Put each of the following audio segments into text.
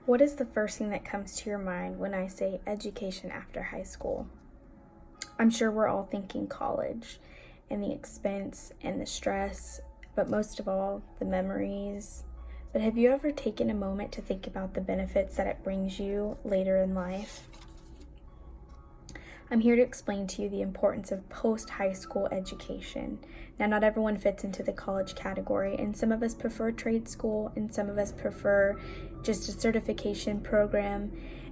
What is the first thing that comes to your mind when I say education after high school? I'm sure we're all thinking college and the expense and the stress, but most of all, the memories. But have you ever taken a moment to think about the benefits that it brings you later in life? I'm here to explain to you the importance of post-high school education. Now, not everyone fits into the college category, and some of us prefer trade school, and some of us prefer just a certification program,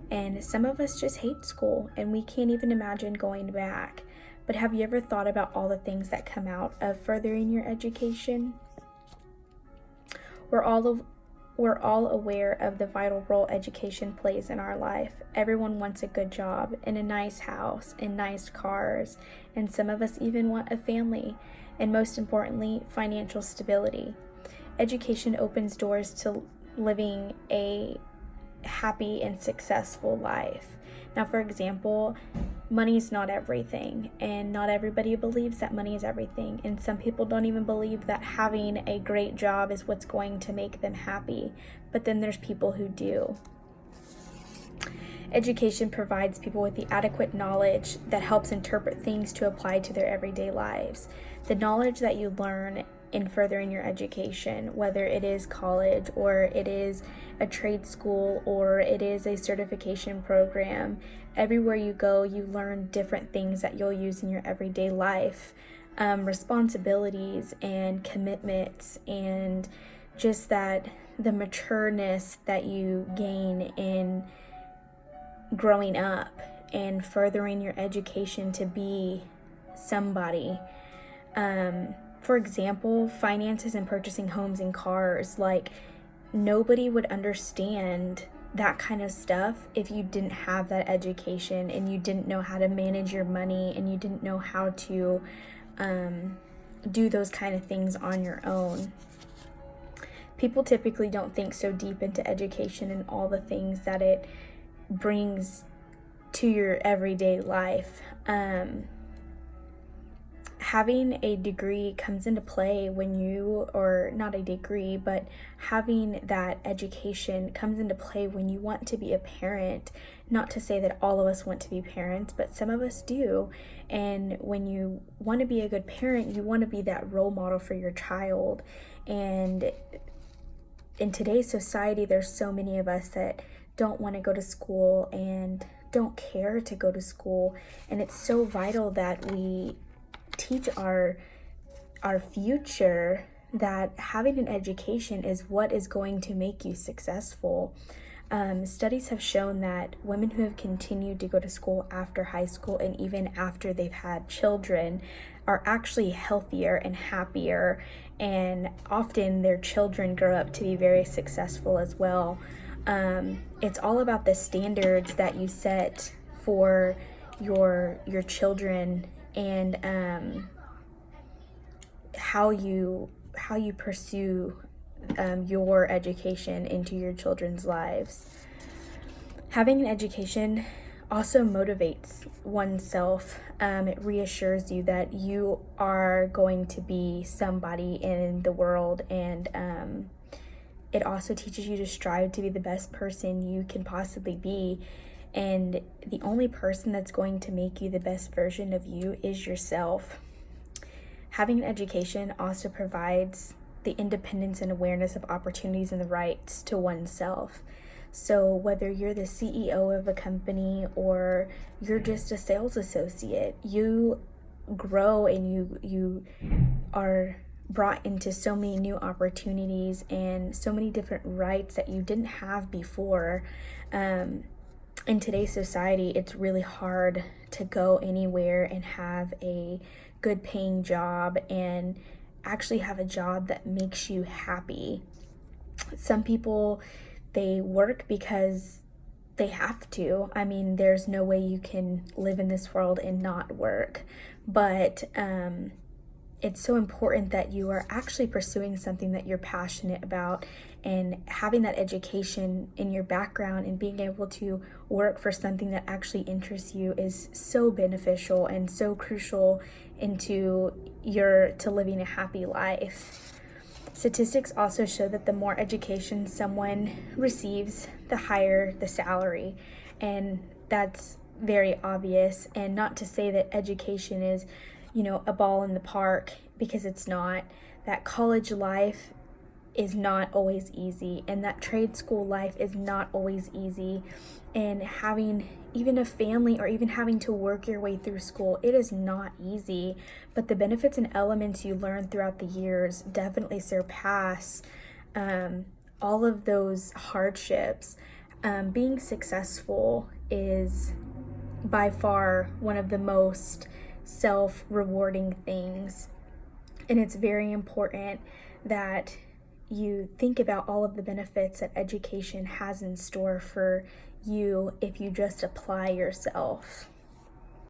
and some of us just hate school, and we can't even imagine going back. But have you ever thought about all the things that come out of furthering your education? We're all aware of the vital role education plays in our life. Everyone wants a good job and a nice house and nice cars, and some of us even want a family, and most importantly, financial stability. Education opens doors to living a happy and successful life. Now, for example, money's not everything, and not everybody believes that money is everything, and some people don't even believe that having a great job is what's going to make them happy, but then there's people who do. Education provides people with the adequate knowledge that helps interpret things to apply to their everyday lives. The knowledge that you learn in furthering your education, whether it is college or it is a trade school or it is a certification program, everywhere you go, you learn different things that you'll use in your everyday life, responsibilities and commitments, and just that the matureness that you gain in growing up and furthering your education to be somebody. For example, finances and purchasing homes and cars, like nobody would understand that kind of stuff if you didn't have that education and you didn't know how to manage your money and you didn't know how to do those kind of things on your own. People typically don't think so deep into education and all the things that it brings to your everyday life. Having a degree comes into play when or not a degree, but having that education comes into play when you want to be a parent. Not to say that all of us want to be parents, but some of us do. And when you want to be a good parent, you want to be that role model for your child. And in today's society, there's so many of us that don't want to go to school and don't care to go to school. And it's so vital that we teach our future that having an education is what is going to make you successful. Studies have shown that women who have continued to go to school after high school and even after they've had children are actually healthier and happier, and often their children grow up to be very successful as well. It's all about the standards that you set for your children and how you pursue your education into your children's lives. Having an education also motivates oneself. It reassures you that you are going to be somebody in the world, and it also teaches you to strive to be the best person you can possibly be. And the only person that's going to make you the best version of you is yourself. Having an education also provides the independence and awareness of opportunities and the rights to oneself. So whether you're the CEO of a company or you're just a sales associate, you grow and you are brought into so many new opportunities and so many different rights that you didn't have before. In today's society, it's really hard to go anywhere and have a good paying job and actually have a job that makes you happy. Some people, they work because they have to. I mean, there's no way you can live in this world and not work. But it's so important that you are actually pursuing something that you're passionate about, and having that education in your background and being able to work for something that actually interests you is so beneficial and so crucial to living a happy life. Statistics also show that the more education someone receives, the higher the salary. And that's very obvious. And not to say that education is, a ball in the park, because it's not. That college life is not always easy, and that trade school life is not always easy. And having even a family, or even having to work your way through school, it is not easy. But the benefits and elements you learn throughout the years definitely surpass all of those hardships. Being successful is by far one of the most self-rewarding things, and it's very important that you think about all of the benefits that education has in store for you if you just apply yourself.